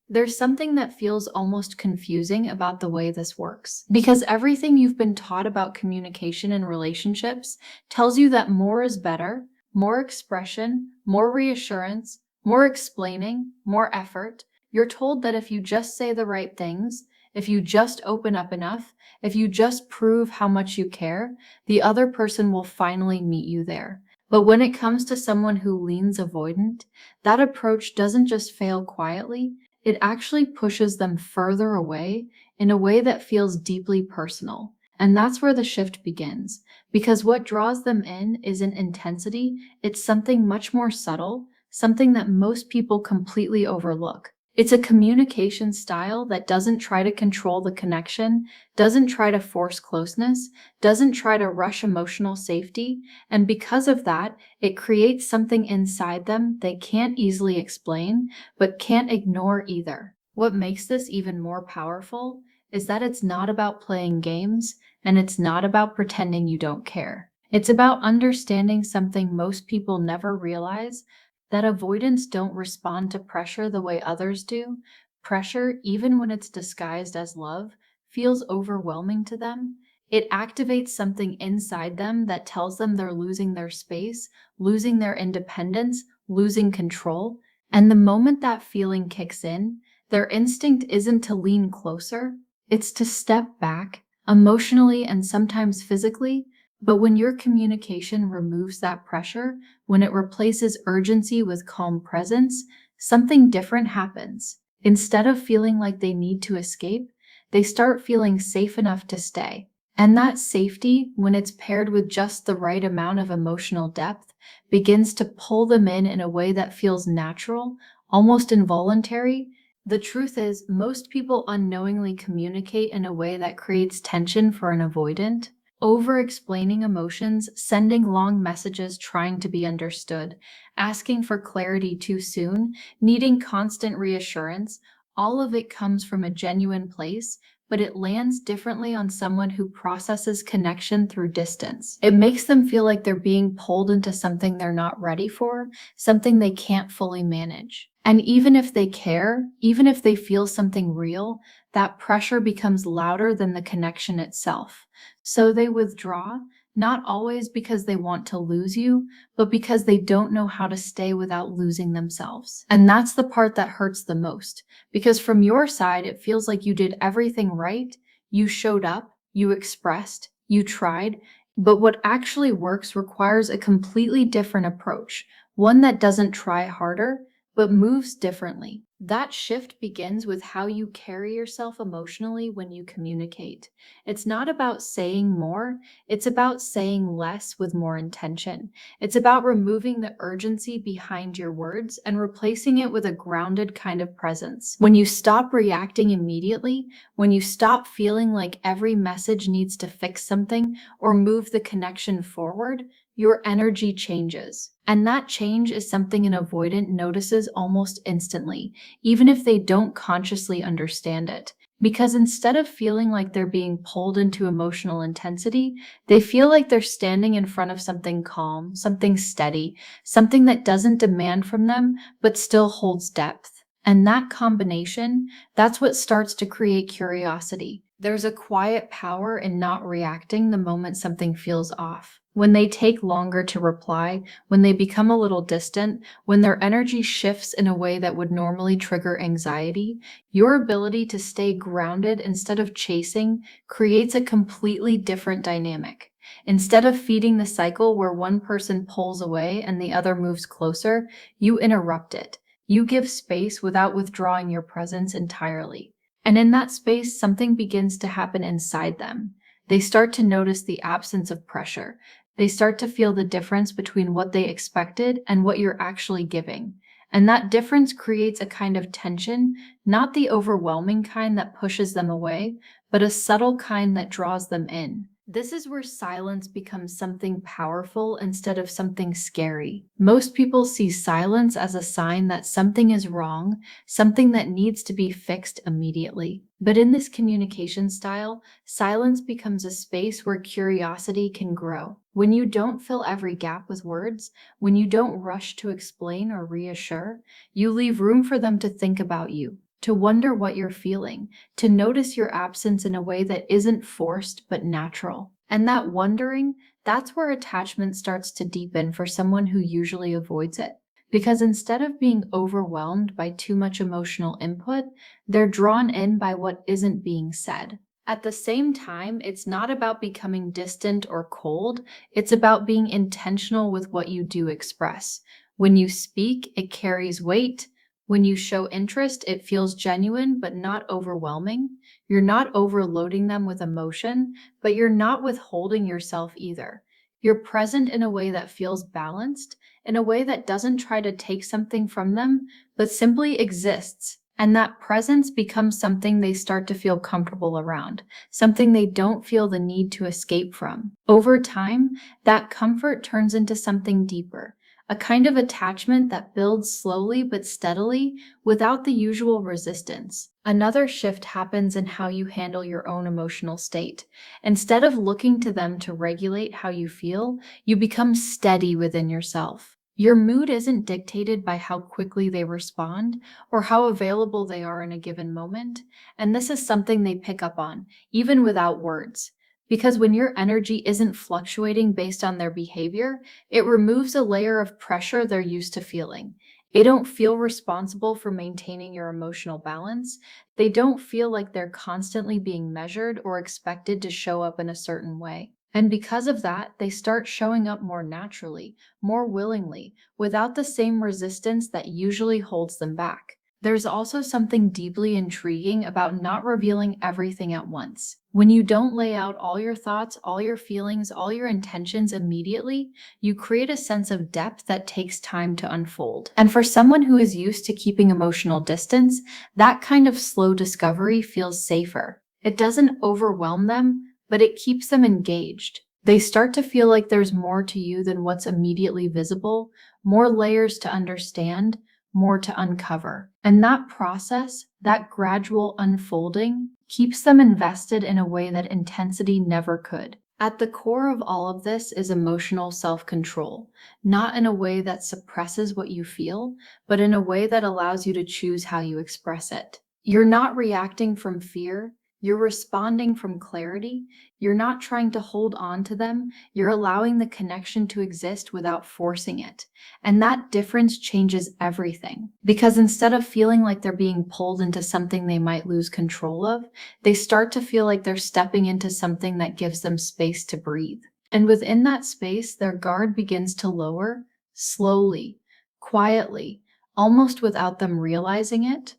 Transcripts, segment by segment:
There's something that feels almost confusing about the way this works. Because everything you've been taught about communication and relationships tells you that more is better, more expression, more reassurance, more explaining, more effort. You're told that if you just say the right things, if you just open up enough, if you just prove how much you care, the other person will finally meet you there. But when it comes to someone who leans avoidant, that approach doesn't just fail quietly, it actually pushes them further away in a way that feels deeply personal. And that's where the shift begins. Because what draws them in isn't intensity, it's something much more subtle, something that most people completely overlook. It's a communication style that doesn't try to control the connection, doesn't try to force closeness, doesn't try to rush emotional safety, and because of that, it creates something inside them they can't easily explain, but can't ignore either. What makes this even more powerful is that it's not about playing games, and it's not about pretending you don't care. It's about understanding something most people never realize, that avoidants don't respond to pressure the way others do. Pressure, even when it's disguised as love, feels overwhelming to them. It activates something inside them that tells them they're losing their space, losing their independence, losing control. And the moment that feeling kicks in, their instinct isn't to lean closer, it's to step back, emotionally and sometimes physically. But when your communication removes that pressure, when it replaces urgency with calm presence, something different happens. Instead of feeling like they need to escape, they start feeling safe enough to stay. And that safety, when it's paired with just the right amount of emotional depth, begins to pull them in a way that feels natural, almost involuntary. The truth is, most people unknowingly communicate in a way that creates tension for an avoidant. Over explaining emotions, sending long messages trying to be understood, asking for clarity too soon, needing constant reassurance, all of it comes from a genuine place, but it lands differently on someone who processes connection through distance. It makes them feel like they're being pulled into something they're not ready for, something they can't fully manage. And even if they care, even if they feel something real, that pressure becomes louder than the connection itself. So they withdraw, not always because they want to lose you, but because they don't know how to stay without losing themselves. And that's the part that hurts the most, because from your side, it feels like you did everything right. You showed up, you expressed, you tried, but what actually works requires a completely different approach, one that doesn't try harder, but moves differently. That shift begins with how you carry yourself emotionally when you communicate. It's not about saying more, it's about saying less with more intention. It's about removing the urgency behind your words and replacing it with a grounded kind of presence. When you stop reacting immediately, when you stop feeling like every message needs to fix something or move the connection forward, your energy changes. And that change is something an avoidant notices almost instantly, even if they don't consciously understand it. Because instead of feeling like they're being pulled into emotional intensity, they feel like they're standing in front of something calm, something steady, something that doesn't demand from them, but still holds depth. And that combination, that's what starts to create curiosity. There's a quiet power in not reacting the moment something feels off. When they take longer to reply, when they become a little distant, when their energy shifts in a way that would normally trigger anxiety, your ability to stay grounded instead of chasing creates a completely different dynamic. Instead of feeding the cycle where one person pulls away and the other moves closer, you interrupt it. You give space without withdrawing your presence entirely. And in that space, something begins to happen inside them. They start to notice the absence of pressure. They start to feel the difference between what they expected and what you're actually giving. And that difference creates a kind of tension, not the overwhelming kind that pushes them away, but a subtle kind that draws them in. This is where silence becomes something powerful instead of something scary. Most people see silence as a sign that something is wrong, something that needs to be fixed immediately. But in this communication style, silence becomes a space where curiosity can grow. When you don't fill every gap with words, when you don't rush to explain or reassure, you leave room for them to think about you. to wonder what you're feeling, to notice your absence in a way that isn't forced but natural. And that wondering, that's where attachment starts to deepen for someone who usually avoids it. Because instead of being overwhelmed by too much emotional input, they're drawn in by what isn't being said. At the same time, it's not about becoming distant or cold, it's about being intentional with what you do express. When you speak, it carries weight. When you show interest, it feels genuine but not overwhelming. You're not overloading them with emotion, but you're not withholding yourself either. You're present in a way that feels balanced, in a way that doesn't try to take something from them, but simply exists. And that presence becomes something they start to feel comfortable around, something they don't feel the need to escape from. Over time, that comfort turns into something deeper, a kind of attachment that builds slowly but steadily without the usual resistance. Another shift happens in how you handle your own emotional state. Instead of looking to them to regulate how you feel, you become steady within yourself. Your mood isn't dictated by how quickly they respond or how available they are in a given moment, and this is something they pick up on, even without words. Because when your energy isn't fluctuating based on their behavior, it removes a layer of pressure they're used to feeling. They don't feel responsible for maintaining your emotional balance. They don't feel like they're constantly being measured or expected to show up in a certain way. And because of that, they start showing up more naturally, more willingly, without the same resistance that usually holds them back. There's also something deeply intriguing about not revealing everything at once. When you don't lay out all your thoughts, all your feelings, all your intentions immediately, you create a sense of depth that takes time to unfold. And for someone who is used to keeping emotional distance, that kind of slow discovery feels safer. It doesn't overwhelm them, but it keeps them engaged. They start to feel like there's more to you than what's immediately visible, more layers to understand, more to uncover. And that process, that gradual unfolding, keeps them invested in a way that intensity never could. At the core of all of this is emotional self-control, not in a way that suppresses what you feel, but in a way that allows you to choose how you express it. You're not reacting from fear, you're responding from clarity. You're not trying to hold on to them, you're allowing the connection to exist without forcing it. And that difference changes everything. Because instead of feeling like they're being pulled into something they might lose control of, they start to feel like they're stepping into something that gives them space to breathe. And within that space, their guard begins to lower, slowly, quietly, almost without them realizing it.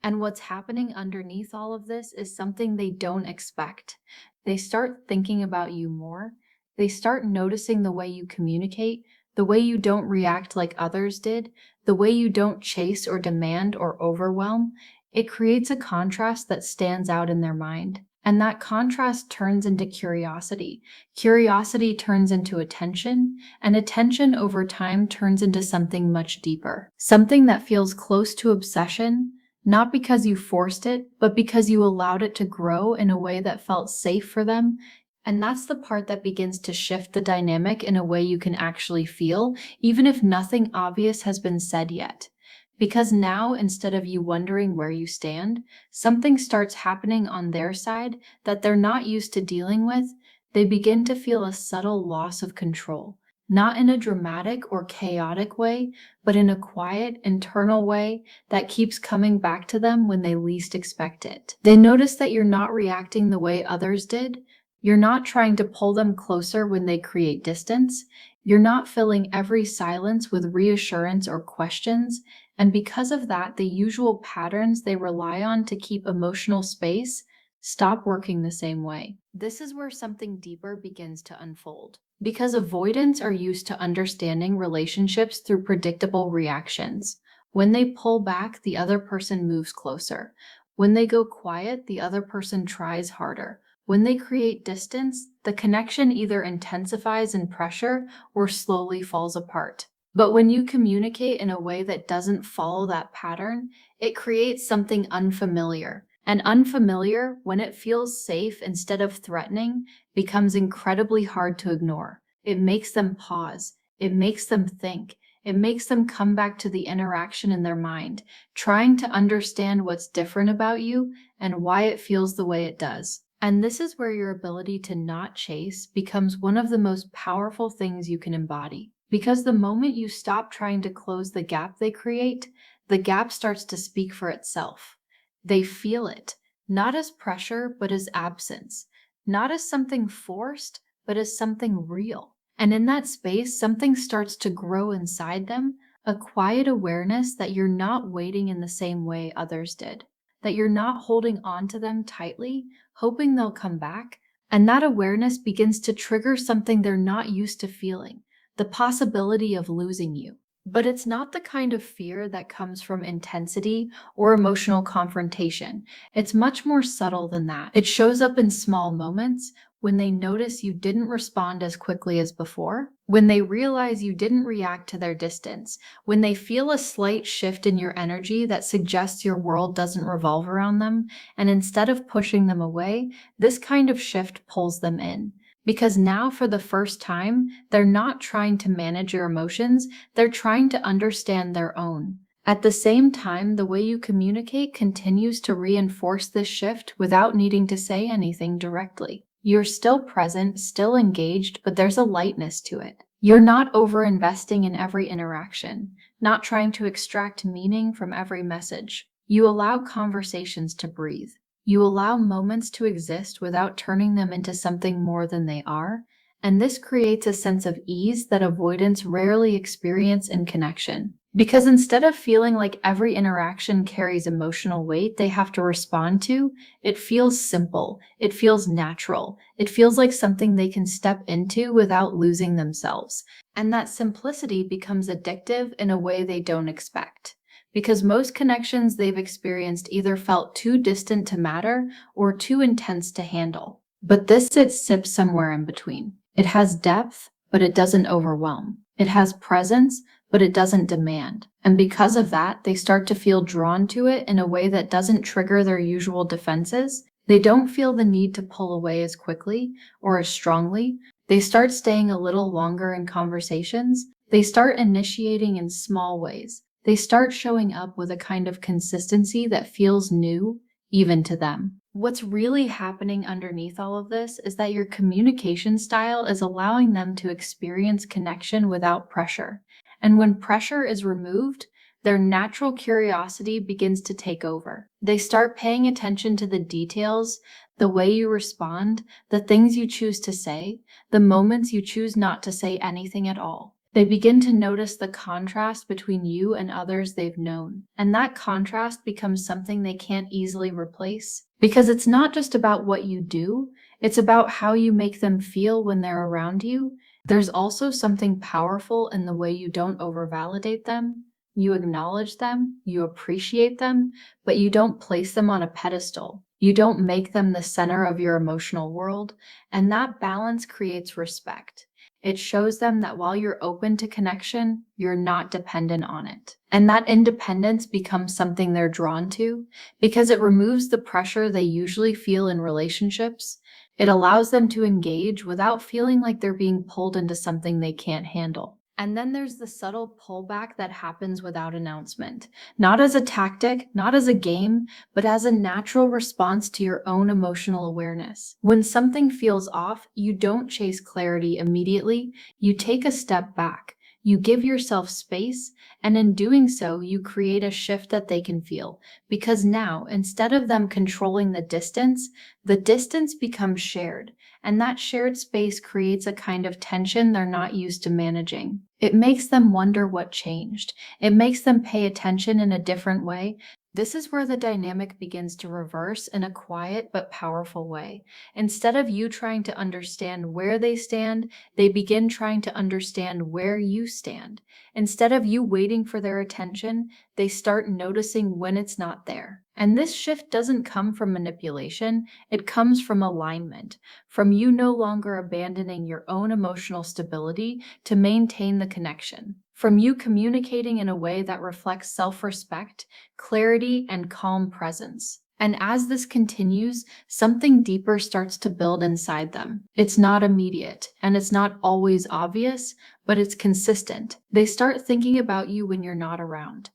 And what's happening underneath all of this is something they don't expect. They start thinking about you more. They start noticing the way you communicate, the way you don't react like others did, the way you don't chase or demand or overwhelm. It creates a contrast that stands out in their mind. And that contrast turns into curiosity. Curiosity turns into attention, and attention over time turns into something much deeper. Something that feels close to obsession, not because you forced it, but because you allowed it to grow in a way that felt safe for them. And that's the part that begins to shift the dynamic in a way you can actually feel, even if nothing obvious has been said yet. Because now, instead of you wondering where you stand, something starts happening on their side that they're not used to dealing with. They begin to feel a subtle loss of control. Not in a dramatic or chaotic way, but in a quiet, internal way that keeps coming back to them when they least expect it. They notice that you're not reacting the way others did. You're not trying to pull them closer when they create distance. You're not filling every silence with reassurance or questions. And because of that, the usual patterns they rely on to keep emotional space stop working the same way. This is where something deeper begins to unfold. Because avoidants are used to understanding relationships through predictable reactions. When they pull back, the other person moves closer. When they go quiet, the other person tries harder. When they create distance, the connection either intensifies in pressure or slowly falls apart. But when you communicate in a way that doesn't follow that pattern, it creates something unfamiliar. And unfamiliar, when it feels safe instead of threatening, becomes incredibly hard to ignore. It makes them pause. It makes them think. It makes them come back to the interaction in their mind, trying to understand what's different about you and why it feels the way it does. And this is where your ability to not chase becomes one of the most powerful things you can embody. Because the moment you stop trying to close the gap they create, the gap starts to speak for itself. They feel it, not as pressure, but as absence, not as something forced, but as something real. And in that space, something starts to grow inside them, a quiet awareness that you're not waiting in the same way others did, that you're not holding on to them tightly, hoping they'll come back. And that awareness begins to trigger something they're not used to feeling, the possibility of losing you. But it's not the kind of fear that comes from intensity or emotional confrontation. It's much more subtle than that. It shows up in small moments, when they notice you didn't respond as quickly as before, when they realize you didn't react to their distance, when they feel a slight shift in your energy that suggests your world doesn't revolve around them, and instead of pushing them away, this kind of shift pulls them in. Because now, for the first time, they're not trying to manage your emotions, they're trying to understand their own. At the same time, the way you communicate continues to reinforce this shift without needing to say anything directly. You're still present, still engaged, but there's a lightness to it. You're not over-investing in every interaction, not trying to extract meaning from every message. You allow conversations to breathe. You allow moments to exist without turning them into something more than they are, and this creates a sense of ease that avoidants rarely experience in connection. Because instead of feeling like every interaction carries emotional weight they have to respond to, it feels simple, it feels natural, it feels like something they can step into without losing themselves. And that simplicity becomes addictive in a way they don't expect. Because most connections they've experienced either felt too distant to matter or too intense to handle. But this sits somewhere in between. It has depth, but it doesn't overwhelm. It has presence, but it doesn't demand. And because of that, they start to feel drawn to it in a way that doesn't trigger their usual defenses. They don't feel the need to pull away as quickly or as strongly. They start staying a little longer in conversations. They start initiating in small ways. They start showing up with a kind of consistency that feels new, even to them. What's really happening underneath all of this is that your communication style is allowing them to experience connection without pressure. And when pressure is removed, their natural curiosity begins to take over. They start paying attention to the details, the way you respond, the things you choose to say, the moments you choose not to say anything at all. They begin to notice the contrast between you and others they've known. And that contrast becomes something they can't easily replace. Because it's not just about what you do, it's about how you make them feel when they're around you. There's also something powerful in the way you don't overvalidate them. You acknowledge them, you appreciate them, but you don't place them on a pedestal. You don't make them the center of your emotional world, and that balance creates respect. It shows them that while you're open to connection, you're not dependent on it. And that independence becomes something they're drawn to because it removes the pressure they usually feel in relationships. It allows them to engage without feeling like they're being pulled into something they can't handle. And then there's the subtle pullback that happens without announcement. Not as a tactic, not as a game, but as a natural response to your own emotional awareness. When something feels off, you don't chase clarity immediately. You take a step back. You give yourself space, and in doing so, you create a shift that they can feel. Because now, instead of them controlling the distance becomes shared. And that shared space creates a kind of tension they're not used to managing. It makes them wonder what changed. It makes them pay attention in a different way. This is where the dynamic begins to reverse in a quiet but powerful way. Instead of you trying to understand where they stand, they begin trying to understand where you stand. Instead of you waiting for their attention, they start noticing when it's not there. And this shift doesn't come from manipulation, it comes from alignment, from you no longer abandoning your own emotional stability to maintain the connection, from you communicating in a way that reflects self-respect, clarity, and calm presence. And as this continues, something deeper starts to build inside them. It's not immediate, and it's not always obvious, but it's consistent. They start thinking about you when you're not around.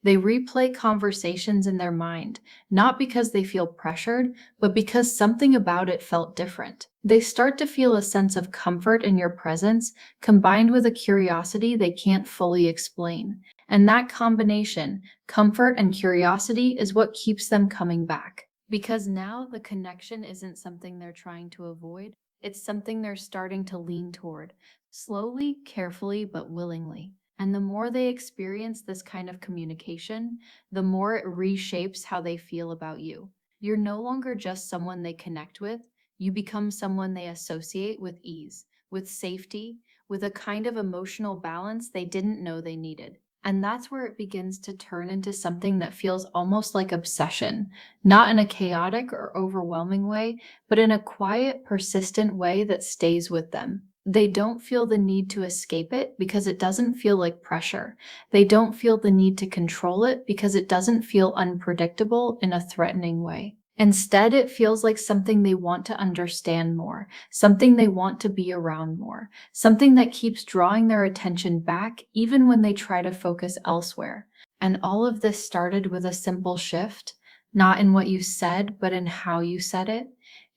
They replay conversations in their mind, not because they feel pressured, but because something about it felt different. They start to feel a sense of comfort in your presence, combined with a curiosity they can't fully explain. And that combination, comfort and curiosity, is what keeps them coming back. Because now the connection isn't something they're trying to avoid, it's something they're starting to lean toward, slowly, carefully, but willingly. And the more they experience this kind of communication, the more it reshapes how they feel about you. You're no longer just someone they connect with, you become someone they associate with ease, with safety, with a kind of emotional balance they didn't know they needed. And that's where it begins to turn into something that feels almost like obsession, not in a chaotic or overwhelming way, but in a quiet, persistent way that stays with them. They don't feel the need to escape it because it doesn't feel like pressure. They don't feel the need to control it because it doesn't feel unpredictable in a threatening way. Instead, it feels like something they want to understand more, something they want to be around more, something that keeps drawing their attention back even when they try to focus elsewhere. And all of this started with a simple shift, not in what you said, but in how you said it,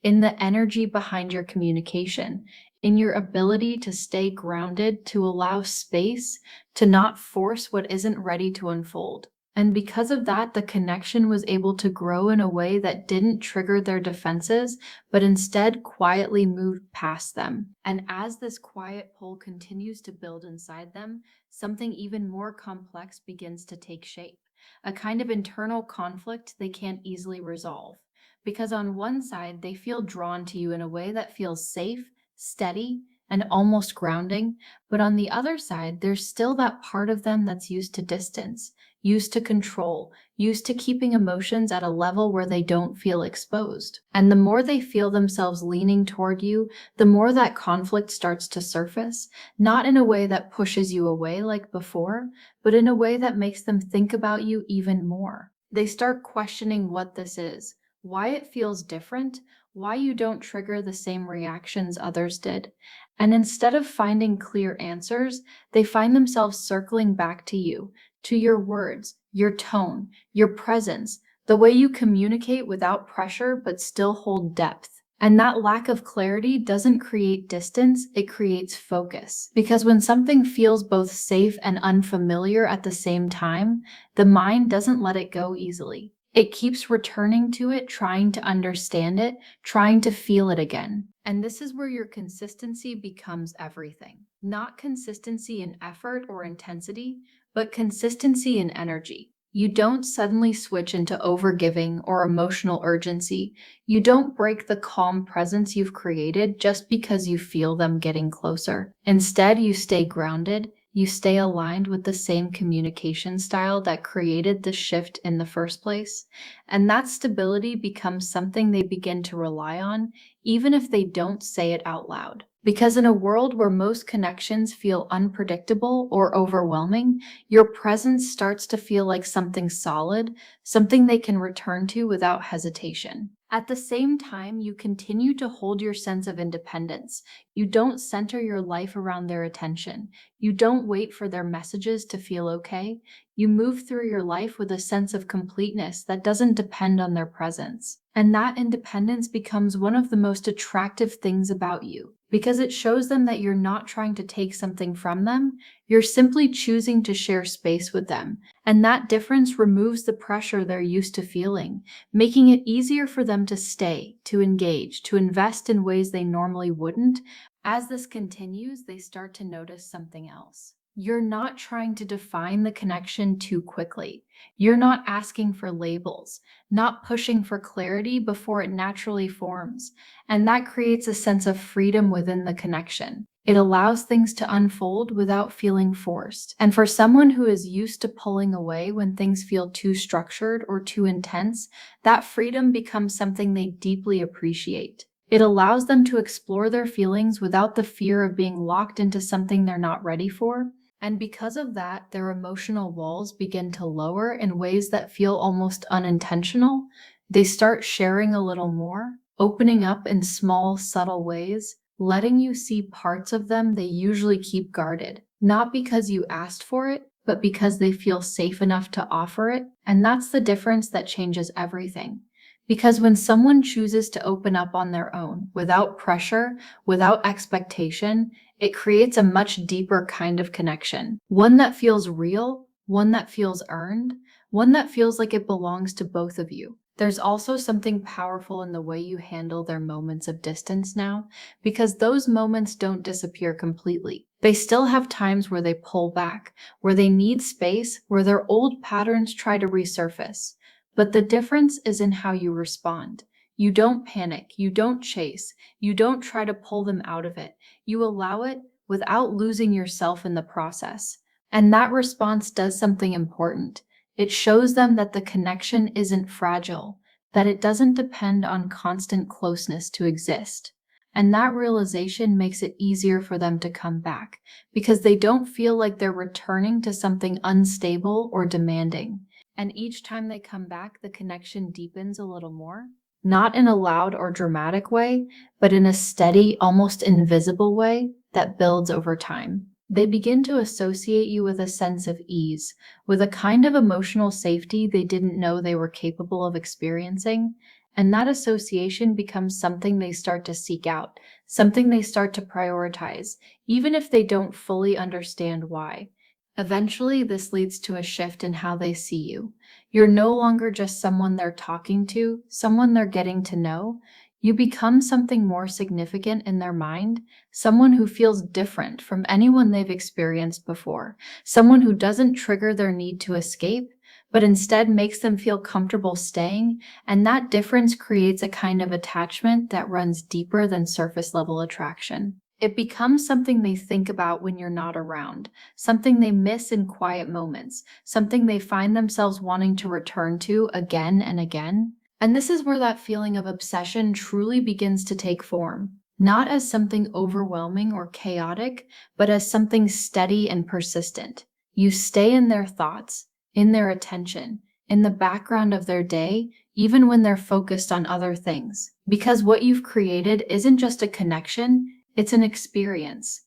in the energy behind your communication, in your ability to stay grounded, to allow space, to not force what isn't ready to unfold. And because of that, the connection was able to grow in a way that didn't trigger their defenses, but instead quietly moved past them. And as this quiet pull continues to build inside them, something even more complex begins to take shape, a kind of internal conflict they can't easily resolve. Because on one side, they feel drawn to you in a way that feels safe, steady, and almost grounding, but on the other side, there's still that part of them that's used to distance, used to control, used to keeping emotions at a level where they don't feel exposed. And the more they feel themselves leaning toward you, the more that conflict starts to surface, not in a way that pushes you away like before, but in a way that makes them think about you even more. They start questioning what this is, why it feels different, why you don't trigger the same reactions others did. And instead of finding clear answers, they find themselves circling back to you, to your words, your tone, your presence, the way you communicate without pressure but still hold depth. And that lack of clarity doesn't create distance, it creates focus. Because when something feels both safe and unfamiliar at the same time, the mind doesn't let it go easily. It keeps returning to it, trying to understand it, trying to feel it again. And this is where your consistency becomes everything. Not consistency in effort or intensity, but consistency in energy. You don't suddenly switch into overgiving or emotional urgency. You don't break the calm presence you've created just because you feel them getting closer. Instead, you stay grounded. You stay aligned with the same communication style that created the shift in the first place. And that stability becomes something they begin to rely on, even if they don't say it out loud. Because in a world where most connections feel unpredictable or overwhelming, your presence starts to feel like something solid, something they can return to without hesitation. At the same time, you continue to hold your sense of independence. You don't center your life around their attention. You don't wait for their messages to feel okay. You move through your life with a sense of completeness that doesn't depend on their presence. And that independence becomes one of the most attractive things about you, because it shows them that you're not trying to take something from them, you're simply choosing to share space with them. And that difference removes the pressure they're used to feeling, making it easier for them to stay, to engage, to invest in ways they normally wouldn't. As this continues, they start to notice something else. You're not trying to define the connection too quickly. You're not asking for labels, not pushing for clarity before it naturally forms. And that creates a sense of freedom within the connection. It allows things to unfold without feeling forced. And for someone who is used to pulling away when things feel too structured or too intense, that freedom becomes something they deeply appreciate. It allows them to explore their feelings without the fear of being locked into something they're not ready for. And because of that, their emotional walls begin to lower in ways that feel almost unintentional. They start sharing a little more, opening up in small, subtle ways, letting you see parts of them they usually keep guarded, not because you asked for it, but because they feel safe enough to offer it. And that's the difference that changes everything. Because when someone chooses to open up on their own, without pressure, without expectation, it creates a much deeper kind of connection. One that feels real, one that feels earned, one that feels like it belongs to both of you. There's also something powerful in the way you handle their moments of distance now, because those moments don't disappear completely. They still have times where they pull back, where they need space, where their old patterns try to resurface. But the difference is in how you respond. You don't panic, you don't chase, you don't try to pull them out of it. You allow it without losing yourself in the process. And that response does something important. It shows them that the connection isn't fragile, that it doesn't depend on constant closeness to exist. And that realization makes it easier for them to come back, because they don't feel like they're returning to something unstable or demanding. And each time they come back, the connection deepens a little more. Not in a loud or dramatic way, but in a steady, almost invisible way that builds over time. They begin to associate you with a sense of ease, with a kind of emotional safety they didn't know they were capable of experiencing. And that association becomes something they start to seek out, something they start to prioritize, even if they don't fully understand why. Eventually, this leads to a shift in how they see you. You're no longer just someone they're talking to, someone they're getting to know. You become something more significant in their mind, someone who feels different from anyone they've experienced before, someone who doesn't trigger their need to escape, but instead makes them feel comfortable staying, and that difference creates a kind of attachment that runs deeper than surface level attraction. It becomes something they think about when you're not around, something they miss in quiet moments, something they find themselves wanting to return to again and again. And this is where that feeling of obsession truly begins to take form, not as something overwhelming or chaotic, but as something steady and persistent. You stay in their thoughts, in their attention, in the background of their day, even when they're focused on other things. Because what you've created isn't just a connection, it's an experience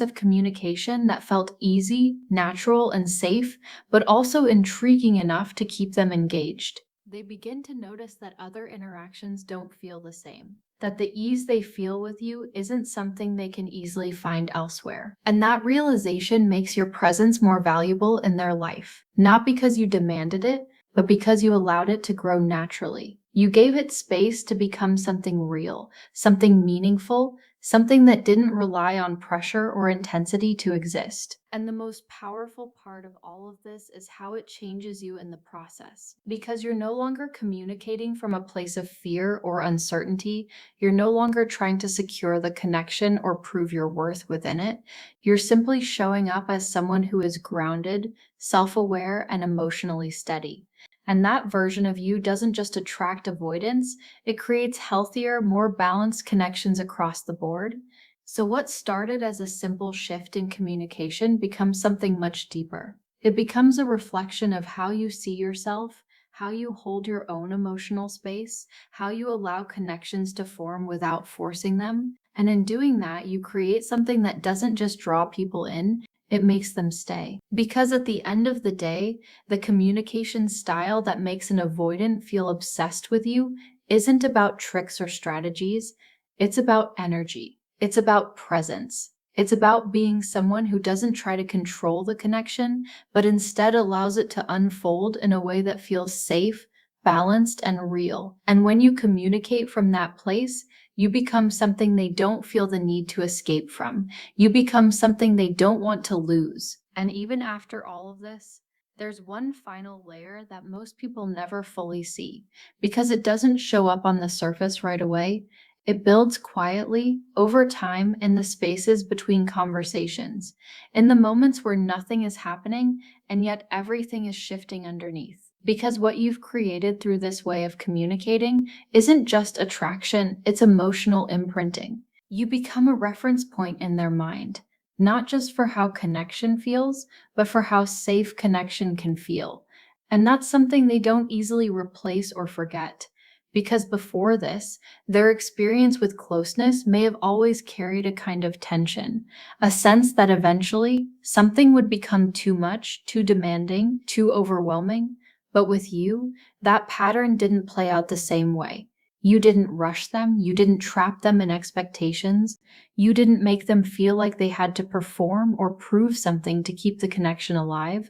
of communication that felt easy, natural, and safe, but also intriguing enough to keep them engaged. They begin to notice that other interactions don't feel the same, that the ease they feel with you isn't something they can easily find elsewhere. And that realization makes your presence more valuable in their life, not because you demanded it, but because you allowed it to grow naturally. You gave it space to become something real, something meaningful, something that didn't rely on pressure or intensity to exist. And the most powerful part of all of this is how it changes you in the process. Because you're no longer communicating from a place of fear or uncertainty, you're no longer trying to secure the connection or prove your worth within it. You're simply showing up as someone who is grounded, self-aware, and emotionally steady. And that version of you doesn't just attract avoidance, it creates healthier, more balanced connections across the board. So, what started as a simple shift in communication becomes something much deeper. It becomes a reflection of how you see yourself, how you hold your own emotional space, how you allow connections to form without forcing them. And in doing that, you create something that doesn't just draw people in, it makes them stay. Because at the end of the day, the communication style that makes an avoidant feel obsessed with you isn't about tricks or strategies, it's about energy. It's about presence. It's about being someone who doesn't try to control the connection, but instead allows it to unfold in a way that feels safe, balanced, and real. And when you communicate from that place, you become something they don't feel the need to escape from. You become something they don't want to lose. And even after all of this, there's one final layer that most people never fully see because it doesn't show up on the surface right away. It builds quietly, over time, in the spaces between conversations, in the moments where nothing is happening and yet everything is shifting underneath. Because what you've created through this way of communicating isn't just attraction, it's emotional imprinting. You become a reference point in their mind, not just for how connection feels, but for how safe connection can feel. And that's something they don't easily replace or forget. Because before this, their experience with closeness may have always carried a kind of tension, a sense that eventually something would become too much, too demanding, too overwhelming. But with you, that pattern didn't play out the same way. You didn't rush them, you didn't trap them in expectations, you didn't make them feel like they had to perform or prove something to keep the connection alive.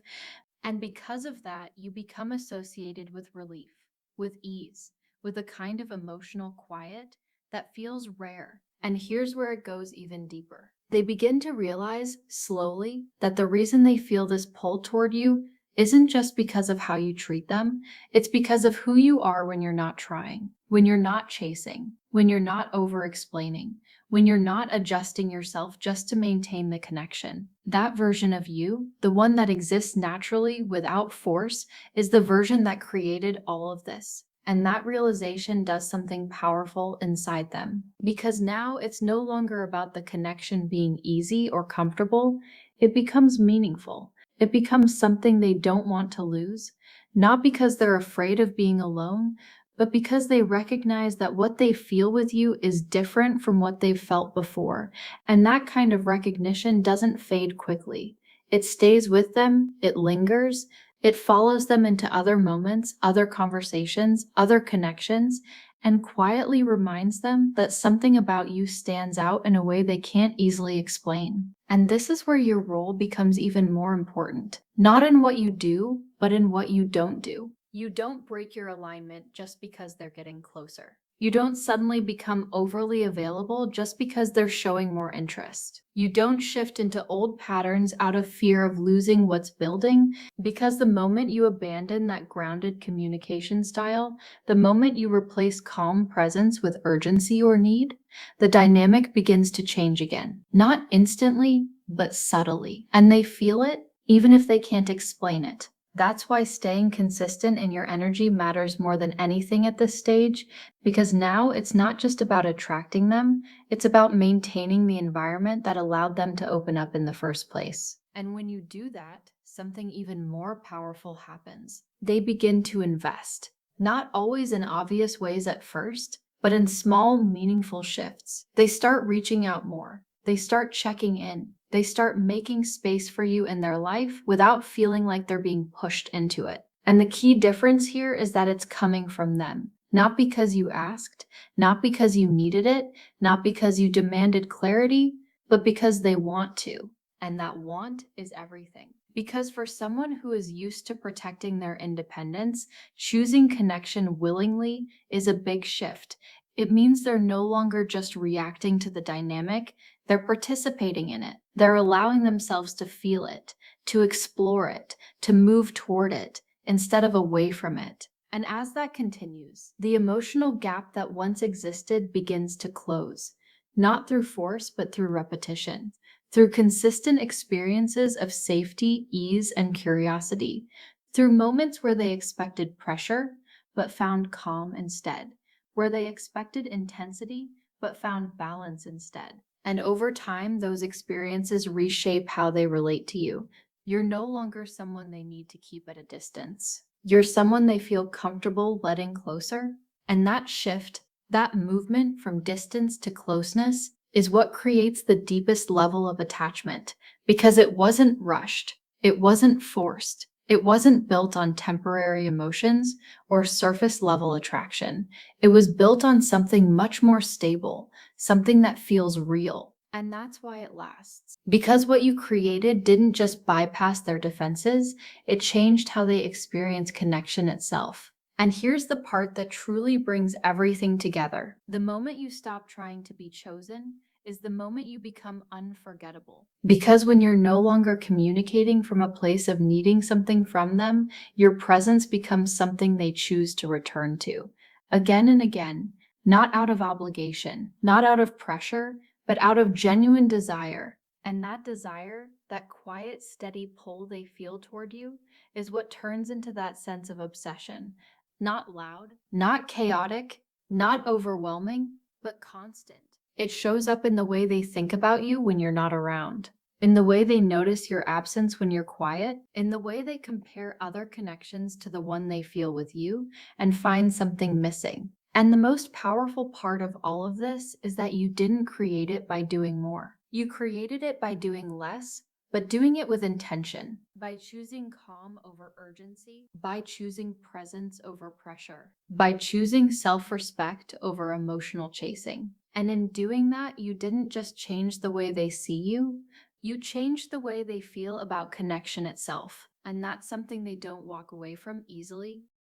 And because of that, you become associated with relief, with ease, with a kind of emotional quiet that feels rare. And here's where it goes even deeper. They begin to realize slowly that the reason they feel this pull toward you isn't just because of how you treat them, it's because of who you are when you're not trying, when you're not chasing, when you're not over explaining, when you're not adjusting yourself just to maintain the connection. That version of you, the one that exists naturally without force, is the version that created all of this. And that realization does something powerful inside them. Because now it's no longer about the connection being easy or comfortable, it becomes meaningful. It becomes something they don't want to lose, not because they're afraid of being alone, but because they recognize that what they feel with you is different from what they've felt before. And that kind of recognition doesn't fade quickly. It stays with them, it lingers, it follows them into other moments, other conversations, other connections, and quietly reminds them that something about you stands out in a way they can't easily explain. And this is where your role becomes even more important. Not in what you do, but in what you don't do. You don't break your alignment just because they're getting closer. You don't suddenly become overly available just because they're showing more interest. You don't shift into old patterns out of fear of losing what's building, because the moment you abandon that grounded communication style, the moment you replace calm presence with urgency or need, the dynamic begins to change again. Not instantly, but subtly. And they feel it even if they can't explain it. That's why staying consistent in your energy matters more than anything at this stage, because now it's not just about attracting them, it's about maintaining the environment that allowed them to open up in the first place. And when you do that, something even more powerful happens. They begin to invest, not always in obvious ways at first, but in small, meaningful shifts. They start reaching out more. They start checking in. They start making space for you in their life without feeling like they're being pushed into it. And the key difference here is that it's coming from them. Not because you asked, not because you needed it, not because you demanded clarity, but because they want to. And that want is everything. Because for someone who is used to protecting their independence, choosing connection willingly is a big shift. It means they're no longer just reacting to the dynamic, they're participating in it. They're allowing themselves to feel it, to explore it, to move toward it, instead of away from it. And as that continues, the emotional gap that once existed begins to close, not through force, but through repetition, through consistent experiences of safety, ease, and curiosity, through moments where they expected pressure, but found calm instead, where they expected intensity, but found balance instead. And over time, those experiences reshape how they relate to you. You're no longer someone they need to keep at a distance. You're someone they feel comfortable letting closer. And that shift, that movement from distance to closeness, is what creates the deepest level of attachment, because it wasn't rushed, it wasn't forced, it wasn't built on temporary emotions or surface level attraction. It was built on something much more stable, something that feels real. And that's why it lasts. Because what you created didn't just bypass their defenses, it changed how they experience connection itself. And here's the part that truly brings everything together. The moment you stop trying to be chosen is the moment you become unforgettable. Because when you're no longer communicating from a place of needing something from them, your presence becomes something they choose to return to. Again and again, not out of obligation, not out of pressure, but out of genuine desire. And that desire, that quiet, steady pull they feel toward you, is what turns into that sense of obsession. Not loud, not chaotic, not overwhelming, but constant. It shows up in the way they think about you when you're not around. in the way they notice your absence when you're quiet, in the way they compare other connections to the one they feel with you and find something missing. And the most powerful part of all of this is that you didn't create it by doing more. You created it by doing less, but doing it with intention, by choosing calm over urgency, by choosing presence over pressure, by choosing self respect over emotional chasing. And in doing that, you didn't just change the way they see you, you changed the way they feel about connection itself. And that's something they don't walk away from easily.